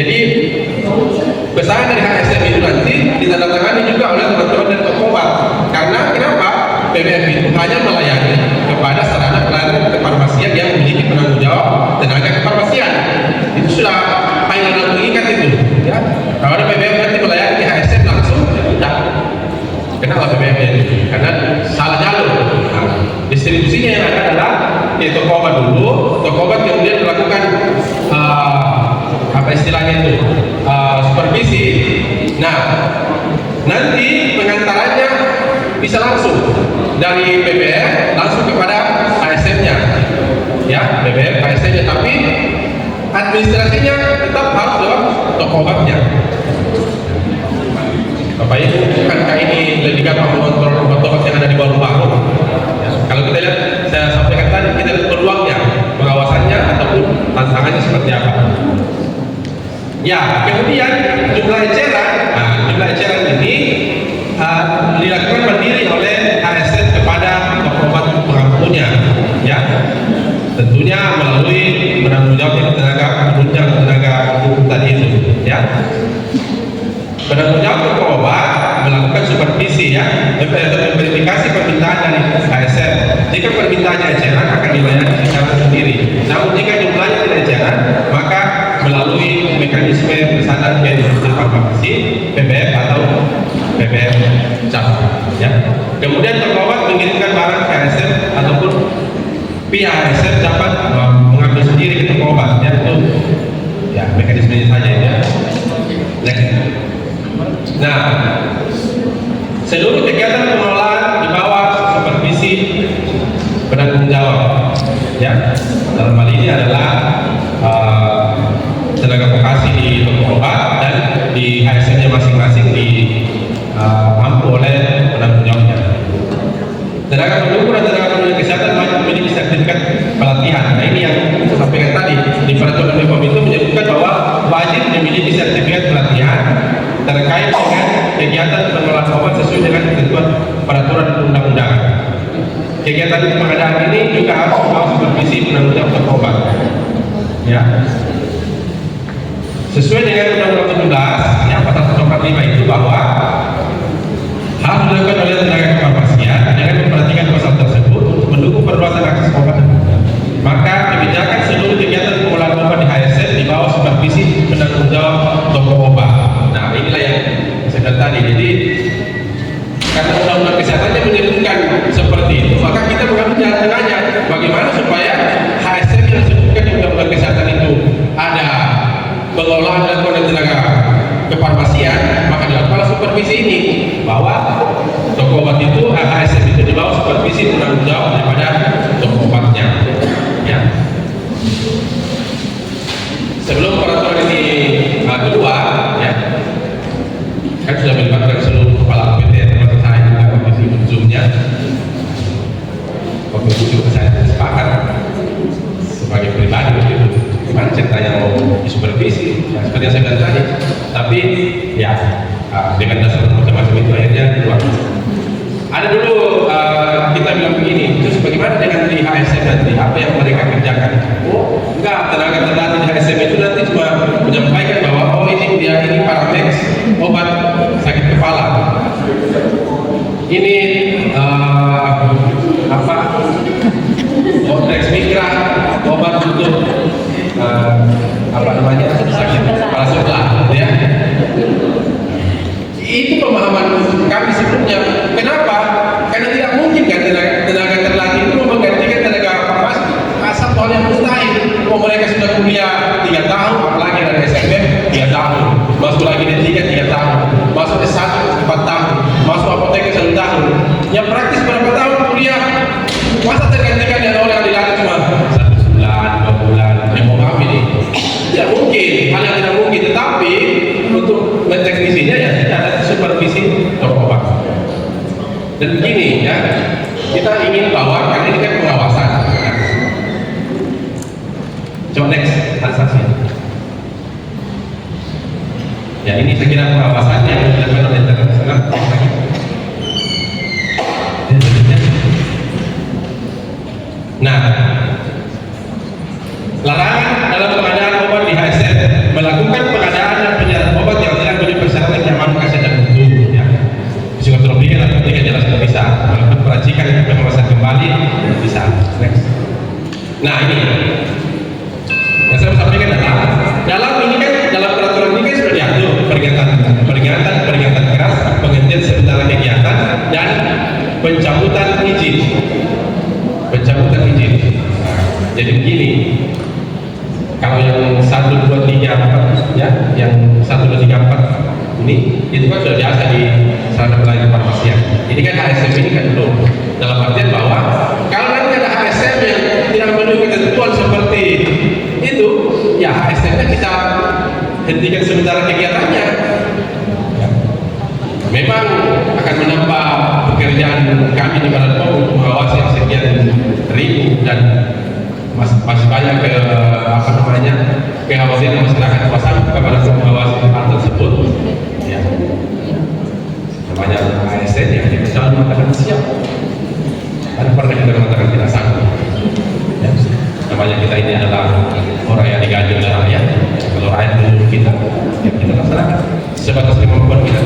Jadi pesanan dari HSM itu nanti ditandatangani juga oleh teman-teman dari toko obat. Karena kenapa? PBF itu hanya melayani kepada sarana pelayanan kefarmasian yang memiliki penanggung jawab tenaga kefarmasian. Itu sudah final mengikat itu, ya. Kalau ada PBF nanti melayani HSM langsung, tidak. Kenapa PBF itu? Karena salah jalur. Nah, distribusinya yang ada adalah di toko obat dulu, toko obat kemudian melakukan apa istilahnya itu supervisi. Nah, nanti pengantarannya bisa langsung dari PBF langsung kepada HSM-nya, ya, PBF HSM-nya, tapi administrasinya tetap harus lewat toko obatnya. Bapak Ibu, bukankah ini lebih gampang mengontrol obat-obat yang ada di warung-warung? Ya, kalau kita lihat, saya sampaikan tadi, kita lihat peluangnya, pengawasannya ataupun tantangannya seperti apa. Ya, kemudian jumlah eceran, jumlah eceran ini dilakukan mandiri oleh HSM kepada toko obat pengampunnya, ya. Tentunya melalui penanggung jawab tenaga penunjang tenaga hukum tadi itu, ya. Penanggung jawab toko obat melakukan supervisi, ya, verifikasi permintaan dari HSM. Jika permintaannya eceran akan dilayani secara sendiri. Namun jika jumlahnya tidak eceran, maka melalui mekanisme pesanan ke industri farmasi, PBF atau PBF cabang, ya. Kemudian toko obat mengirimkan barang ke HSM ataupun pihak HSM dapat mengambil sendiri ke toko obat, ya. Itu ya mekanismenya saja, ya. Next. Nah, seluruh kegiatan pengelolaan di bawah supervisi penanggung jawab, ya. Dalam hal ini adalah tenaga vokasi di toko obat dan di HSM-nya masing-masing mampu oleh penanggung jawabnya. Tenaga pendukung dan tenaga penunjang kesehatan wajib memiliki sertifikat pelatihan. Nah, ini yang saya sampaikan tadi di peraturan BPOM itu menyebutkan bahwa wajib memiliki sertifikat pelatihan terkait dengan kegiatan pengelolaan obat sesuai dengan ketentuan peraturan undang-undangan. Kegiatan pengadaan ini juga harus membawa supervisi penanggung jawab toko obat, ya. Sesuai dengan Undang-Undang 17 yang pasal 145 itu bahwa harus dilakukan oleh tenaga kefarmasian dengan memperhatikan pasal tersebut untuk mendukung perluasan akses obat. Maka kebijakan seluruh kegiatan pengelolaan obat di HSM di bawah supervisi penanggung jawab toko obat. Nah, inilah yang saya katakan tadi. Jadi karena undang-undang kesehatannya menyebutkan seperti itu, maka kita mengambil jalan tengahnya. Bagaimana supaya HSM yang disebutkan di undang-undang kesehatan itu ada pengelolaan dan tenaga kefarmasian, maka dilakukan supervisi ini bahwa toko obat itu HSM itu di bawah supervisi penanggung jawab daripada toko obatnya, ya. Sebelum peraturan ini keluar, ya, kan sudah melibatkan seluruh kepala PT termasuk saya juga komisi ujungnya. Komisi ujung saya sepakat sebagai pribadi begitu. Gimana ceritanya mau disupervisi, ya, seperti yang saya bilang tadi. Tapi ya dengan dasar macam-macam itu akhirnya keluar. Ada dulu kita bilang begini, terus bagaimana dengan di HSM nanti, apa yang mereka kerjakan? Oh enggak, tenaga terlatih di HSM itu nanti cuma menyampaikan bahwa oh ini Paramex obat sakit kepala, ini Otrexx Micra obat untuk sakit kepala sebelah, ya. Itu pemahaman kami sebelumnya. Kenapa? Karena tidak mungkin kan tenaga terlatih itu menggantikan tenaga farmasi. Asal hal yang mustahil. Oh, mereka sudah kuliah 3 tahun, apalagi dari SMP 3 tahun, masuk lagi di 3 tahun, masuk S1 4 tahun, masuk apoteker 1 tahun. Yang praktis berapa tahun kuliah? Masa tergantikan dengan orang yang dilatih cuma 1 bulan, 2 bulan? Mau kami ini tidak mungkin, hal yang tidak mungkin. Tetapi untuk menteknisinya ya tidak ada supervisi toko obat. Dan begini, ya, kita ingin bahwa karena ini kan pengawasan. Coba next transaksi. Ya, ini saya kira pengawasan yang dilakukan oleh internasional. Nah, larangan dalam pengadaan obat di HSM melakukan pengadaan Nah ini yang saya mau sampaikan adalah dalam peraturan ini kan sudah diatur peringatan keras, penghentian sementara kegiatan dan pencabutan izin. Jadi begini, kalau yang 1, 2, 3, 4 ya, yang 1, 2, 3, 4 ini itu kan sudah biasa di sarana pelayanan kefarmasian. Ini kan HSM ini kan belum, dalam artian bahwa kalau nanti ada HSM yang tidak memenuhi ketentuan seperti itu, ya HSM-nya kita hentikan sementara kegiatannya. Ya. Memang akan menambah pekerjaan kami di Badan POM untuk mengawasi yang sekian ribu dan masih banyak kekhawatiran masyarakat pasang kepada mengawasi hal tersebut. Ya. Namanya ASN yang kita selalu mengatakan siap. Ada pernah kita mengatakan tidak sanggup. Ya. Namanya kita ini adalah orang yang digaji oleh rakyat. Kalau rakyat menurut kita, ya kita laksanakan sebatas kemampuan kita.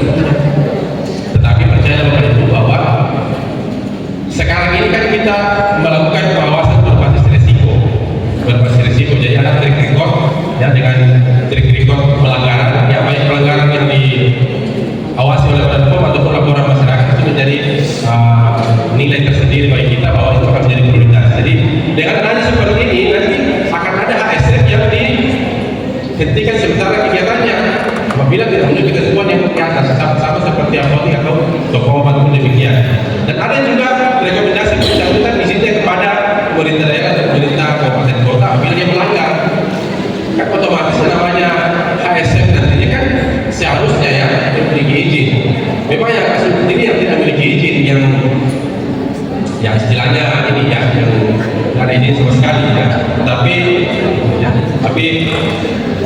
Tetapi percaya Bapak Ibu bahwa sekarang ini kan kita melakukan pengawasan berbasis risiko. Jadi ada track record ya, dengan track record pelanggaran, ya baik pelanggaran yang diawasi oleh Badan POM ataupun laporan masyarakat itu menjadi nilai tersendiri bagi kita bahwa itu akan menjadi prioritas. Jadi dengan adanya seperti ini nanti akan ada ASN yang dihentikan sementara kegiatannya apabila tidak memenuhi ketentuan yang di atas, sama seperti apotek atau toko obat pun demikian. Dan ada juga rekomendasi pencabutan izinnya kepada pemerintah daerah atau pemerintah kabupaten kota apabila dia melanggar. Kan otomatis namanya HSM nantinya kan seharusnya ya memiliki izin. Memang yang kasus ini yang tidak memiliki izin, yang istilahnya ini ya, yang tidak ada izin sama sekali ya. Tapi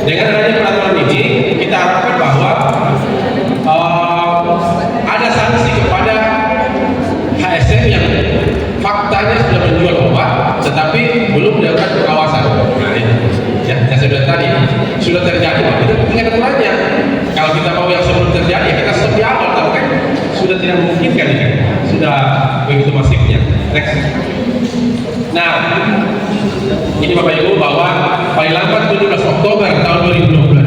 dengan adanya peraturan ini kita harapkan bahwa ada sanksi kepada HSM yang faktanya sudah menjual obat tetapi belum dilakukan pengawasan. Nah ini ya, yang saya bilang tadi sudah terjadi, kita tinggal aturannya. Kalau kita mau yang sebelum terjadi, kita stop di awal, tahu kan? Sudah tidak memungkinkan ini, sudah begitu masifnya. Next. Nah, ini Bapak Ibu bahwa paling lambat 17 Oktober tahun 2026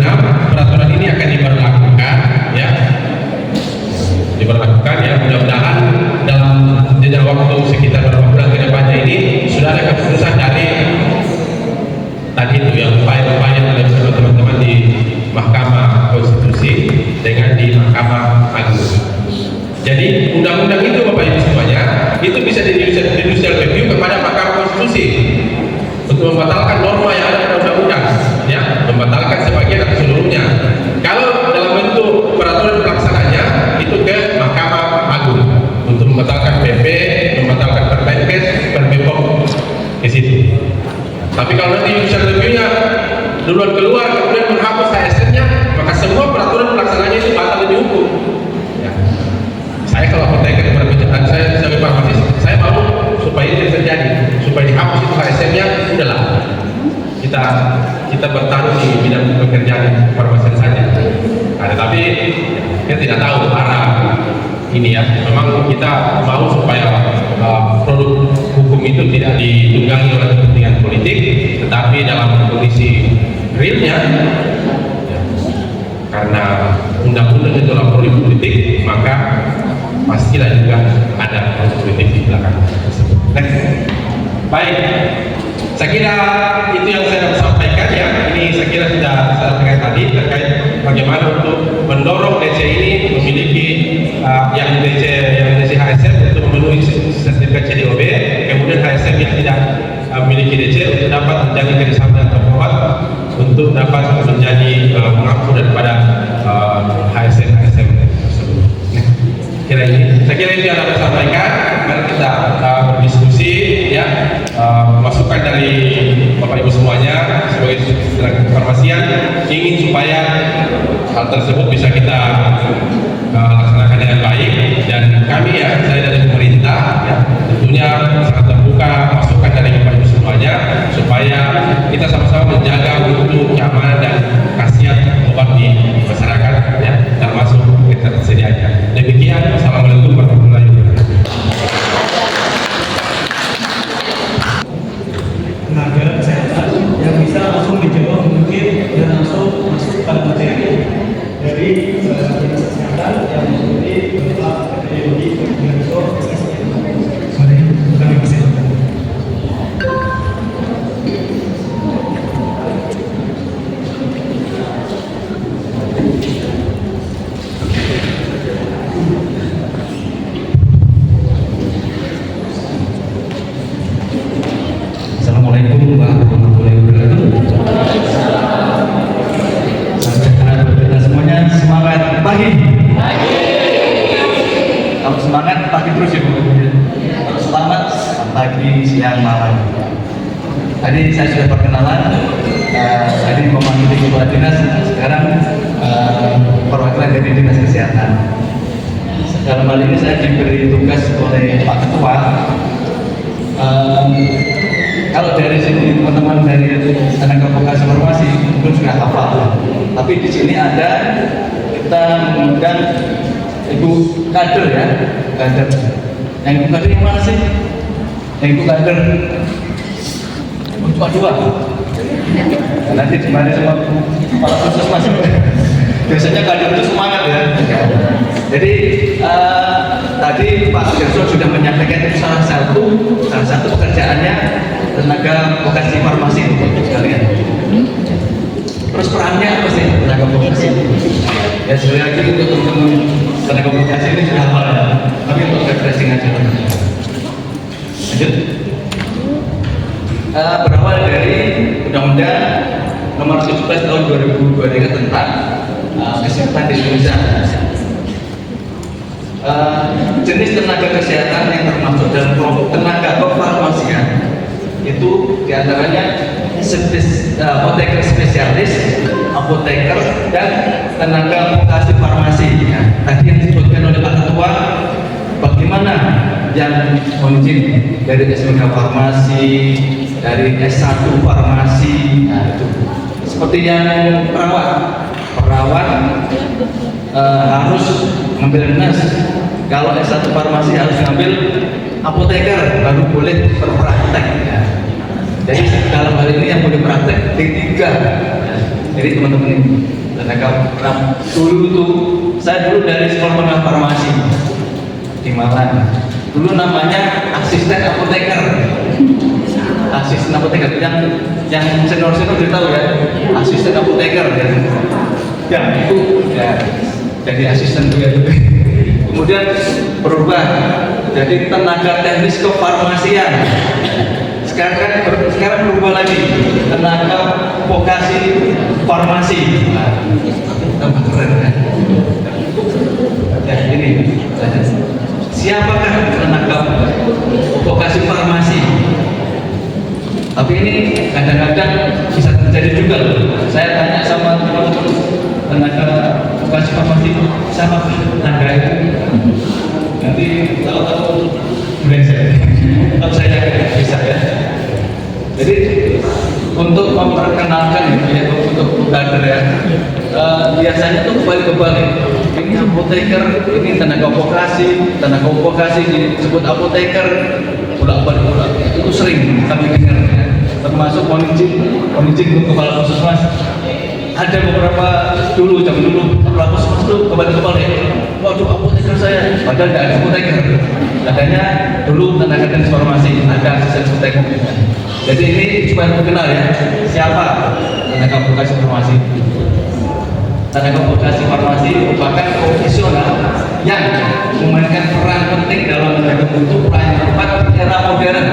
peraturan ini akan diberlakukan ya. Mudah-mudahan dalam jeda waktu sekitar beberapa bulan ke depannya ini sudah ada keputusan dari tadi itu yang upaya-upaya oleh teman-teman di Mahkamah Konstitusi dengan di Mahkamah Agung. Jadi undang-undang itu Bapak Ibu semuanya itu bisa judicial review kepada Mahkamah Konstitusi untuk membatalkan norma yang ada pada undang-undang, ya, membatalkan sebagian atau seluruhnya. Kalau dalam bentuk peraturan pelaksananya itu ke Mahkamah Agung untuk membatalkan PP, membatalkan Permenkes, Permepom ke situ. Tapi kalau nanti judicial review-nya duluan keluar kemudian menghapus HSN-nya, maka semua peraturan pelaksananya itu batal dihukum. Ya. Saya kalau apoteker perbedaan saya sebagai farmasis, saya mau supaya ini terjadi, supaya dihapus itu HSN-nya, udahlah. Kita bertaruh di bidang pekerjaan farmasi saja. Nah, tapi kita tidak tahu arah ini ya. Memang kita mau supaya produk hukum itu tidak ditunggangi oleh kepentingan politik, tetapi dalam kondisi realnya, ya, karena undang-undang itu adalah produk politik, maka pastilah juga ada produk politik di belakang tersebut. Next. Baik. Saya kira itu yang saya dapat sampaikan ya. Ini saya kira sudah saya sampaikan tadi terkait bagaimana untuk mendorong DC ini memiliki yang DC HSM untuk memenuhi sertifikat CDOB, kemudian HSM yang tidak memiliki DC untuk dapat menjadi kerjasama dan terkuat untuk dapat menjadi pengampu daripada HSM tersebut. Saya kira itu yang dapat saya sampaikan. Mari kita berdiskusi ya, masukan dari Bapak Ibu semuanya sebagai tenaga kefarmasian ingin supaya hal tersebut bisa kita laksanakan dengan baik, dan kami ya, saya dari pemerintah ya, tentunya sangat terbuka masukan dari Bapak Ibu semuanya supaya kita sama-sama menjaga mutu, keamanan dan khasiat obat di masyarakat ya, termasuk ketersediaannya. Demikian, wassalamualaikum warahmatullahi wabarakatuh. pagi, siang, malam. Tadi saya sudah perkenalan, tadi mewakili kepala dinas, sekarang perwakilan dari dinas kesehatan. Dalam hal ini saya diberi tugas oleh Pak Ketua. Kalau dari sini teman-teman dari tenaga vokasi farmasi mungkin sudah hafal, tapi di sini ada kita mengundang ibu kader ya, kader. Yang ibu kader yang mana sih? Yang ibu kader cuma dua. Nanti dimana sama kepala puskesmas. Biasanya kader itu semangat ya. Jadi tadi Pak Gerso sudah menyampaikan itu salah satu pekerjaannya tenaga vokasi farmasi untuk sekalian. Terus perannya apa sih tenaga vokasi? Ya sekali lagi untuk teman-teman tenaga vokasi ini sudah hafal ya, tapi untuk refreshing aja. Lanjut. Berawal dari Undang-Undang Nomor 17 Tahun 2023 tentang kesehatan di Indonesia. Jenis tenaga kesehatan yang termasuk dalam kelompok tenaga kefarmasian itu diantaranya apoteker spesialis, apoteker, dan tenaga vokasi farmasi. Ya, tadi yang disebutkan oleh Pak Ketua, bagaimana yang izin dari SMK farmasi, dari S1 farmasi, nah, itu seperti yang perawat harus ngambil nas. Kalau S1 farmasi harus ngambil apoteker, baru boleh berpraktek ya. Jadi dalam hal ini yang boleh praktek D3 ya. Jadi teman-teman ini tenaga dulu tuh, saya dulu dari sekolah menengah farmasi di Malang. Dulu namanya asisten apoteker. Asisten apoteker yang senior-senior udah tahu ya, asisten apoteker ya. Ya itu ya, jadi asisten juga itu. Kemudian berubah jadi tenaga teknis kefarmasian. Sekarang berubah lagi tenaga vokasi farmasi. Tambah keren kan? Ya ini siapakah tenaga vokasi farmasi? Tapi ini kadang-kadang bisa terjadi juga loh. Saya tanya sama teman-teman tenaga vokasi farmasi, siapa tenaga itu? Nanti tahu-tahu brengsek. Tetap saya bisa ya. Jadi untuk memperkenalkan ya, untuk kader ya, biasanya tuh kebalik-kebalik. Ini apoteker, ini tenaga vokasi disebut apoteker, bolak-balik itu sering kami dengar ya. Termasuk monijin untuk kepala puskesmas. Ada beberapa zaman dulu kepala puskesmas itu kebalik-kebalik. Waduh, apoteker saya, padahal tidak ada apoteker. Adanya dulu tenaga teknis farmasi, ada asisten apoteker. Jadi ini supaya terkenal ya, siapa tenaga vokasi farmasi. Tenaga vokasi farmasi merupakan profesional yang memainkan peran penting dalam bentuk pelayanan tepat di era modern.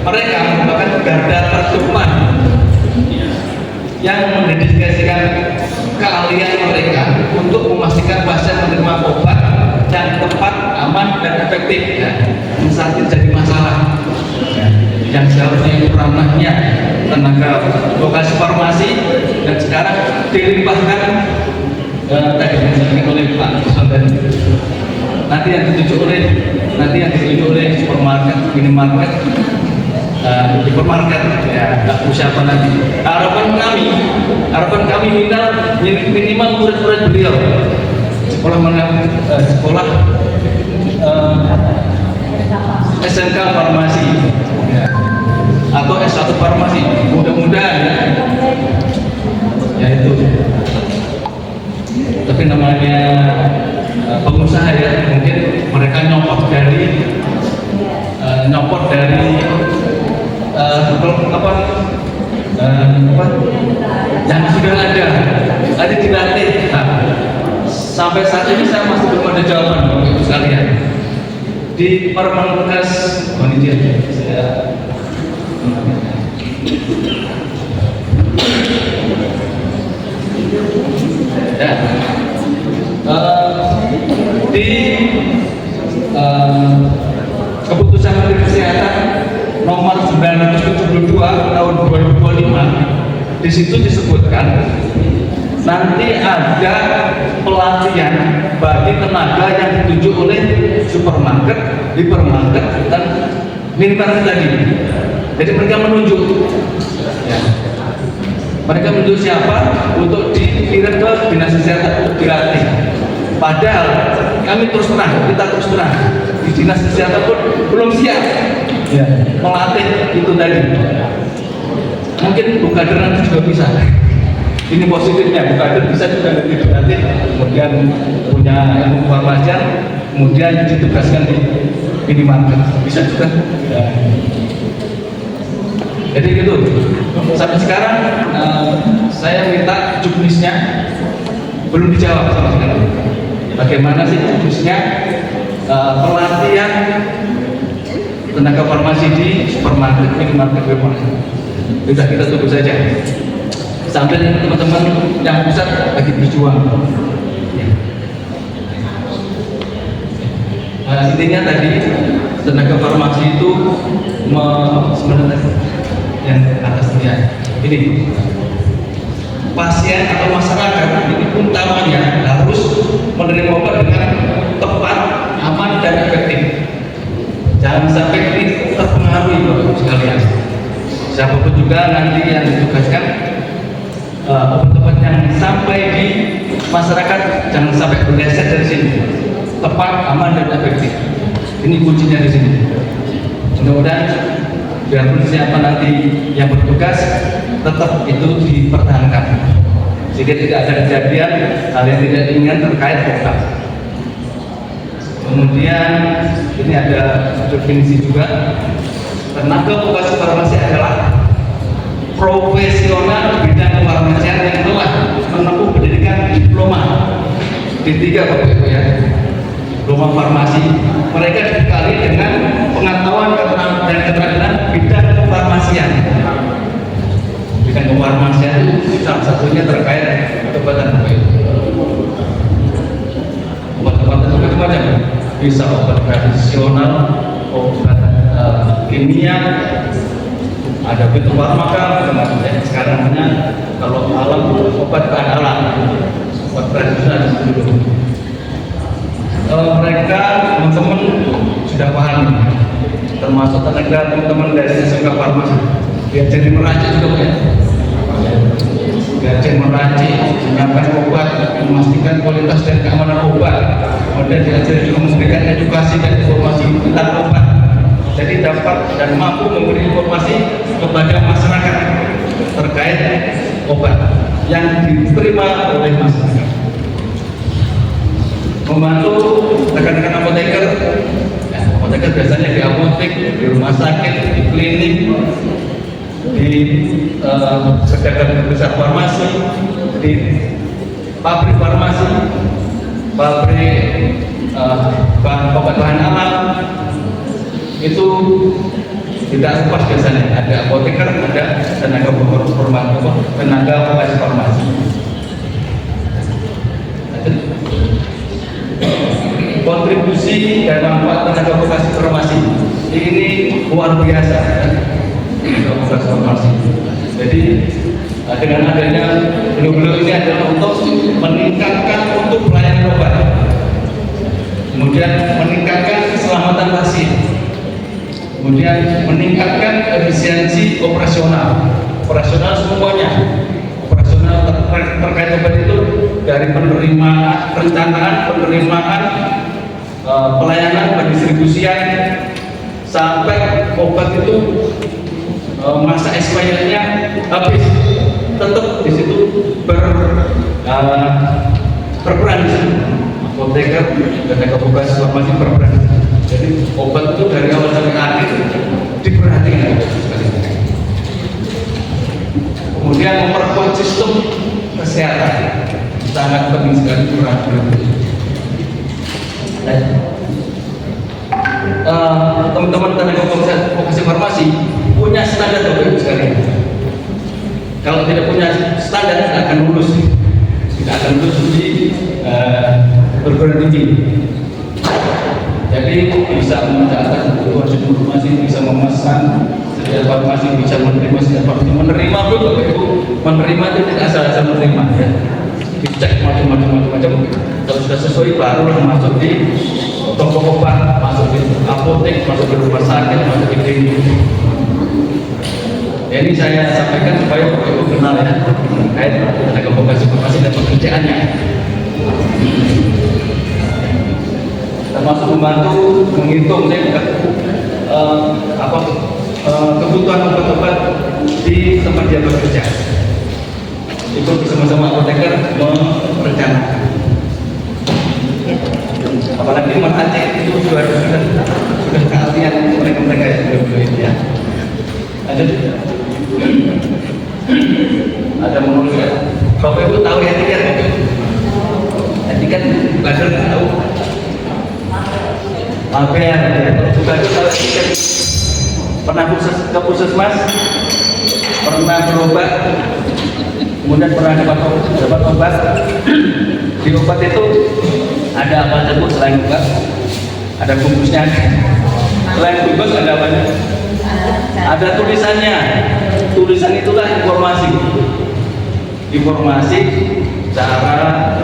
Mereka merupakan garda terdepan yang mendedikasikan keahlian mereka untuk memastikan pasien menerima obat yang tepat, aman, dan efektif. Ya, saat ini jadi masalah. Ya, yang seharusnya itu ranahnya tenaga vokasi farmasi dan sekarang dilimpahkan tadi disampaikan oleh Pak Sondan. Nanti yang ditunjuk oleh supermarket, minimarket, hipermarket, ya nggak usah apa lagi. Harapan kami minimal murid-murid beliau sekolah SMK farmasi ya, atau S1 farmasi, mudah-mudahan ya itu. Tapi namanya pengusaha ya, mungkin mereka nyopot dari yang sudah ada, tadi dilatih. Sampai saat ini saya masih belum ada jawaban untuk sekalian. Di Permenkes saya ya, di keputusan Menteri Kesehatan nomor 972 tahun 2025, di situ disebutkan nanti ada pelatihan bagi tenaga yang ditunjuk oleh supermarket, hipermarket, dan minimarket tadi. Jadi mereka menunjuk, ya. Mereka menunjuk siapa untuk dikirim ke dinas kesehatan untuk dilatih. Padahal kami terus terang, kita terus terang di dinas kesehatan pun belum siap, ya, melatih itu tadi. Mungkin bukader nanti juga bisa. Ini positifnya, bukader bisa juga nanti dilatih, kemudian punya ilmu kefarmasian, kemudian ditugaskan di minimarket, bisa juga. Ya. Jadi gitu. Sampai sekarang saya minta juknisnya belum dijawab sama sekali. Bagaimana sih juknisnya pelatihan tenaga farmasi di supermarket, minimarket, hipermarket? Sudah, kita tunggu saja. Sampai teman-teman yang pusat lagi berjuang. Intinya tadi tenaga farmasi itu sebenarnya yang atasnya ini pasien atau masyarakat ini utamanya harus menerima obat dengan tepat, aman, dan efektif. Jangan sampai ini terpengaruhi Bapak sekalian. Siapapun juga nanti yang ditugaskan obat-obat yang sampai di masyarakat jangan sampai bergeser dari sini. Tepat, aman, dan efektif. Ini kuncinya di sini. Mudah-mudahan biarpun siapa nanti yang bertugas tetap itu dipertahankan sehingga tidak ada kejadian hal yang tidak diinginkan terkait obat. Kemudian ini ada definisi juga, tenaga vokasi farmasi adalah profesional bidang kefarmasian yang telah menempuh pendidikan diploma D3 Bapak Ibu ya, diploma farmasi. Mereka dibekali dengan pengetahuan dan keterampilan bidang kefarmasian. Bidang kefarmasian itu salah satunya terkait obat-obatan. Obat-obatan itu macam-macam, bisa obat tradisional, obat kimia, ada fitofarmaka, macam-macam. Sekarang kalau alam obat bahan alam, obat tradisional dulu. Mereka teman-teman sudah paham, termasuk tenaga teman-teman dari SMK Farmasi diajari meracik juga ya, diajari meracik, menyiapkan obat, memastikan kualitas dan keamanan obat, kemudian diajari juga memberikan edukasi dan informasi tentang obat, jadi dapat dan mampu memberi informasi kepada masyarakat terkait obat yang diterima oleh masyarakat. Membantu rekan-rekan apoteker, ya, apoteker biasanya di apotek, di rumah sakit, di klinik, di pedagang besar farmasi, di pabrik farmasi, pabrik obat-bahan alam, itu tidak lepas biasanya ada apoteker, ada tenaga vokasi farmasi. Kontribusi dan manfaat tenaga vokasi farmasi ini luar biasa ya, tenaga vokasi farmasi. Jadi dengan adanya beliau-beliau ini adalah untuk meningkatkan untuk pelayanan obat, kemudian meningkatkan keselamatan pasien, kemudian meningkatkan efisiensi operasional semuanya. Operasional terkait obat itu dari penerimaan, perencanaan, penerimaan, pelayanan, pendistribusian, sampai obat itu masa expirednya habis, tetap di situ berperan di situ. Apoteker dan tenaga vokasi farmasi berperan. Jadi obat itu dari awal sampai akhir diperhatikan. Kemudian memperkuat sistem kesehatan sangat penting sekali kurang teman-teman tenaga vokasi farmasi punya standar Bapak Ibu sekalian. Kalau tidak punya standar tidak akan lulus uji perguruan tinggi. Yang Jadi bisa mencatat kebutuhan informasi, bisa memesan setiap farmasi, bisa menerima setiap farmasi. Menerima pun Bapak Ibu, menerima itu tidak asal-asal menerima ya. Dicek macam-macam. Kalau sudah sesuai baru masuk di toko obat, masuk di apotek, masuk di rumah sakit, masuk di klinik. Ya, ini saya sampaikan supaya Bapak Ibu kenal ya terkait tenaga vokasi farmasi dan pekerjaannya. Termasuk membantu menghitung kebutuhan obat-obat di tempat dia bekerja. Itu bersama-sama apoteker merencanakan. Apalagi Mas Aceh itu sudah keahlian mereka yang sudah itu ya. Ada menurut ya. Bapak Ibu tahu etiket Bapak Ibu? Etiket bukan tahu. Apa ya? Bukan tahu etiket. Pernah ke puskesmas? Pernah berobat? Kemudian pernah dapat obat? Di obat itu ada apa saja selain obat? Ada bungkusnya. Selain bungkus ada apa? Ada tulisannya. Tulisan itulah informasi. Informasi cara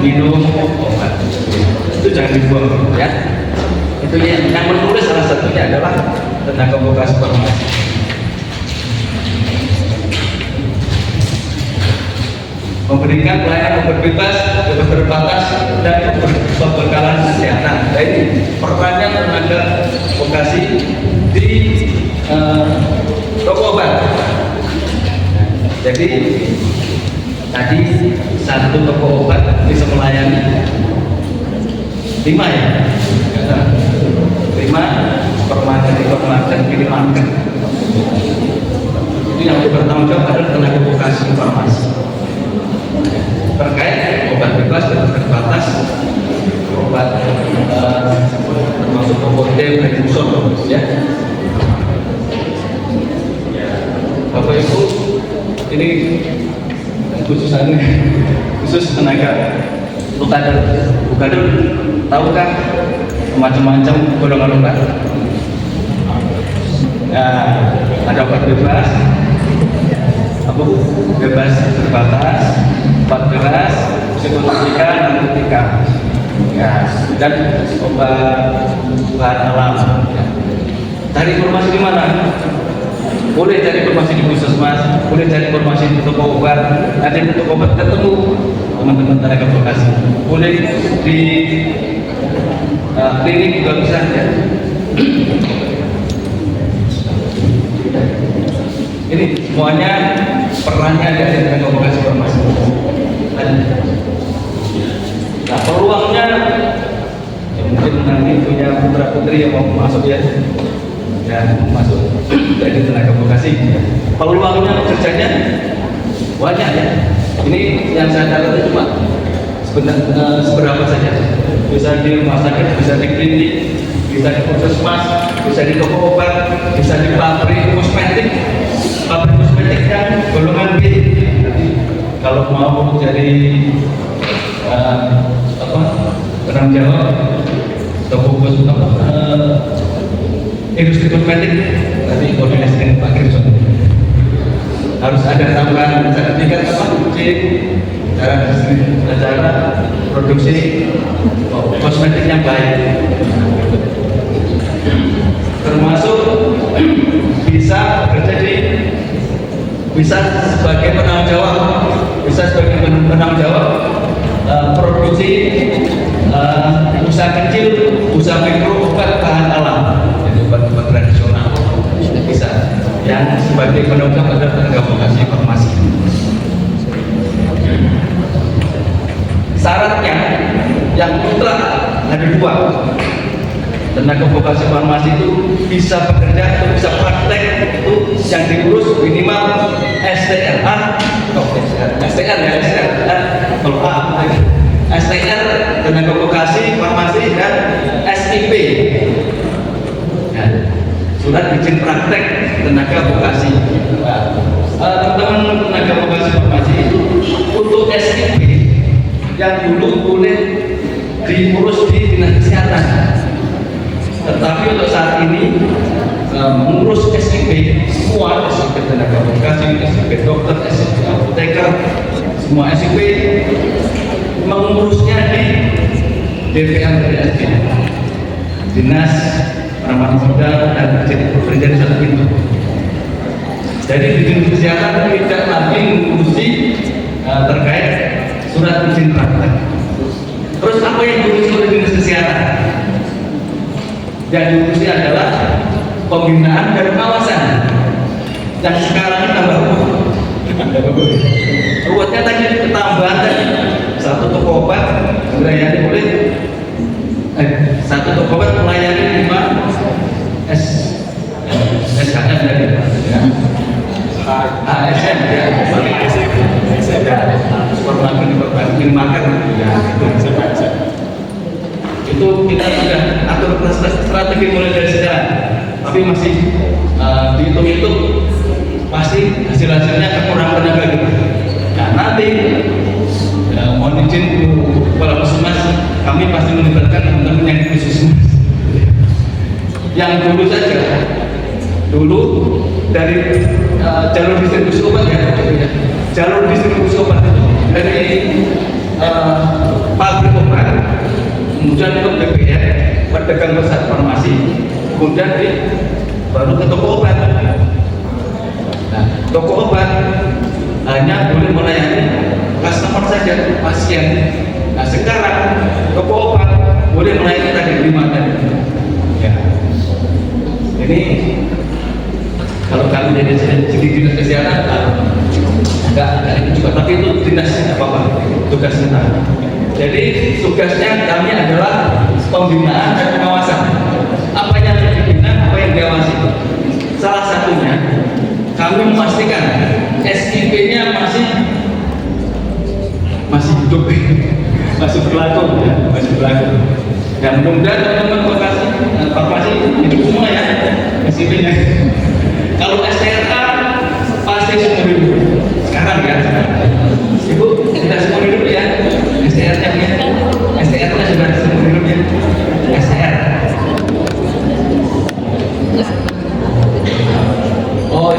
minum obat. Itu jangan dibuang ya. Itu yang menulis salah satunya adalah tenaga vokasi farmasi. Memberikan pelayanan bebas, terbatas dan berbekalan kesehatan. Jadi perannya tenaga vokasi di toko obat. Jadi tadi satu toko obat bisa melayani 5 ya, 5 supermarket, minimarket. Itu yang bertanggung jawab adalah tenaga vokasi farmasi terkait obat bebas dan terbatas, obat termasuk obat prednisone ya. Bapak Ibu, ini khusus tenaga bukader, tahukah macam-macam golongan obat? Nah, ada obat bebas, bebas terbatas, obat keras, psikotropika, narkotika, ya, dan obat bahan alam. Ya. Cari informasi di mana? Boleh cari informasi di puskesmas, boleh cari informasi di toko obat. Ada di toko obat ketemu teman-teman tenaga vokasi. Boleh di klinik juga bisa ya. Ini semuanya perannya ada di tenaga vokasi farmasi. Nah, peluangnya ya mungkin nanti punya putra putri yang mau masuk ya masuk dari tenaga vokasi. Peluangnya kerjanya banyak ya. Ini yang saya catat cuma seberapa saja. Bisa di rumah sakit, bisa di klinik, bisa di puskesmas, bisa di toko obat, bisa di pabrik kosmetik dan golongan B. Kalau mau jadi penanggung jawab toko industri kosmetik, nanti koordinasi dengan Pak Kirson. Harus ada tambahan sertifikat cara produksi kosmetik yang baik. Termasuk bisa bekerja bisa sebagai penanggung jawab, produksi usaha kecil, usaha mikro obat bahan alam, jadi obat-obat tradisional bisa. Yang sebagai penanggung jawab adalah tenaga vokasi farmasi. Syaratnya yang mutlak ada 2. Tenaga vokasi farmasi itu bisa bekerja atau bisa praktek itu yang diurus minimal STR tenaga vokasi farmasi dan SIP surat izin praktek tenaga vokasi. Teman-teman tenaga vokasi farmasi itu untuk SIP yang dulu boleh diurus di dinas kesehatan. Tetapi untuk saat ini mengurus SIP semua, SIP tenaga vokasi, SIP dokter, SIP apoteker, semua SIP mengurusnya di DPR Dinas Penanaman Modal dan Perizinan Satu Pintu. Jadi di Dinas Kesehatan tidak lagi mengurusi terkait surat izin praktek. Terus apa yang diurusi oleh Dinas Kesehatan? Yang diurusi adalah pembinaan dan pengawasan. Yang sekarang ini tambah ruwetnya tadi ketambahan tadi satu toko obat melayani boleh satu toko obat melayani 5 SHM tadi ya. ASN ya, supermarket market ya, itu kita sudah atur strategi mulai dari sekarang, tapi masih dihitung-hitung pasti hasilnya kekurangan tenaga gitu. Nah nanti mohon izin kepala puskesmas, kami pasti melibatkan teman-teman yang khusus yang dulu saja dari jalur distribusi obat ya, jalur distribusi obat itu dari pabrik obat, kemudian ke BPR, pedagang besar farmasi, kemudian baru ke toko obat. Nah, toko obat hanya boleh melayani customer saja, pasien. Nah sekarang toko obat boleh melayani tadi 5 tadi. Ya. Ini kalau kami jadi dinas kesehatan enggak itu juga, tapi itu dinas apa tugas kita. Jadi tugasnya kami adalah pembinaan dan pengawasan. Apa yang dibina, apa yang diawasi. Salah satunya kami memastikan SIP-nya masih hidup, masih berlaku ya, masih berlaku. Dan mudah-mudahan teman-teman farmasi hidup semua ya SIP-nya. Kalau STRA pasti seumur hidup. Sekarang ya, Ibu sudah seumur hidup ya. STR-nya sudah seumur hidup ya. STR. Oh,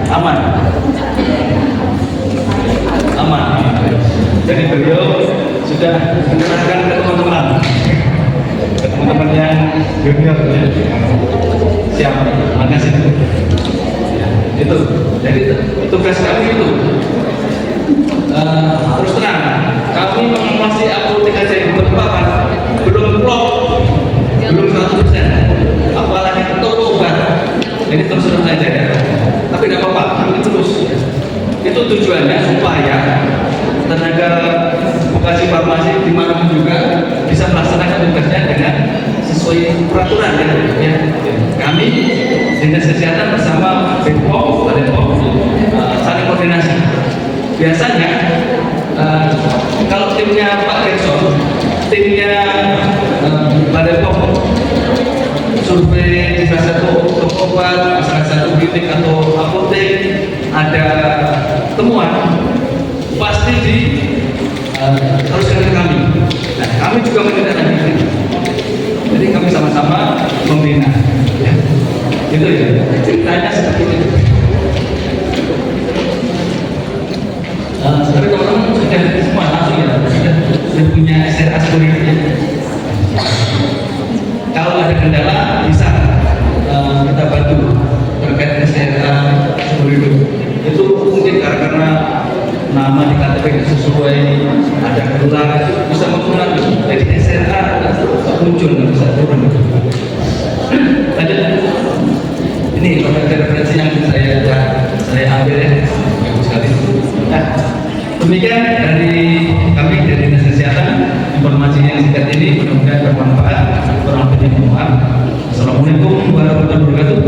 aman. Jadi beliau sudah menyerahkan ke teman-teman yang junior ya. Siap, makasih. Itu, jadi tugas kami itu terus terang, kami mengawasi apotek saja di Balikpapan belum plong, belum 100%, apalagi toko obat. Ini terus saja ya. Tapi nggak apa-apa, kami terus. Itu tujuannya supaya tenaga vokasi farmasi dimanapun juga bisa melaksanakan tugasnya dengan sesuai peraturan ya. Kami Dinas Kesehatan bersama BPOM, saling koordinasi. Biasanya kalau timnya Pak Gerson, timnya BPOM survei di salah satu toko obat, salah satu klinik atau apotek ada temuan, pasti haruskan ke kami. Nah, kami juga menindaklanjuti. Jadi kami sama-sama membina. Ya. Gitu ya. Ceritanya seperti itu. Tapi teman-teman sudah semua langsung ya, sudah punya SRA sebenarnya. Kalau ada kendala bisa kita bantu terkait SRA sebenarnya. Itu mungkin karena nama di KTP sesuai, ada kelurahan itu bisa mengurangi. Jadi SRA muncul bisa turun. Lanjut. Ini referensi yang saya ambil ya, bagus sekali. Nah, demikian dari kami dari Dinas Kesehatan, informasi yang singkat ini mudah-mudahan bermanfaat. Kurang lebihnya mohon maaf. Assalamualaikum warahmatullahi wabarakatuh.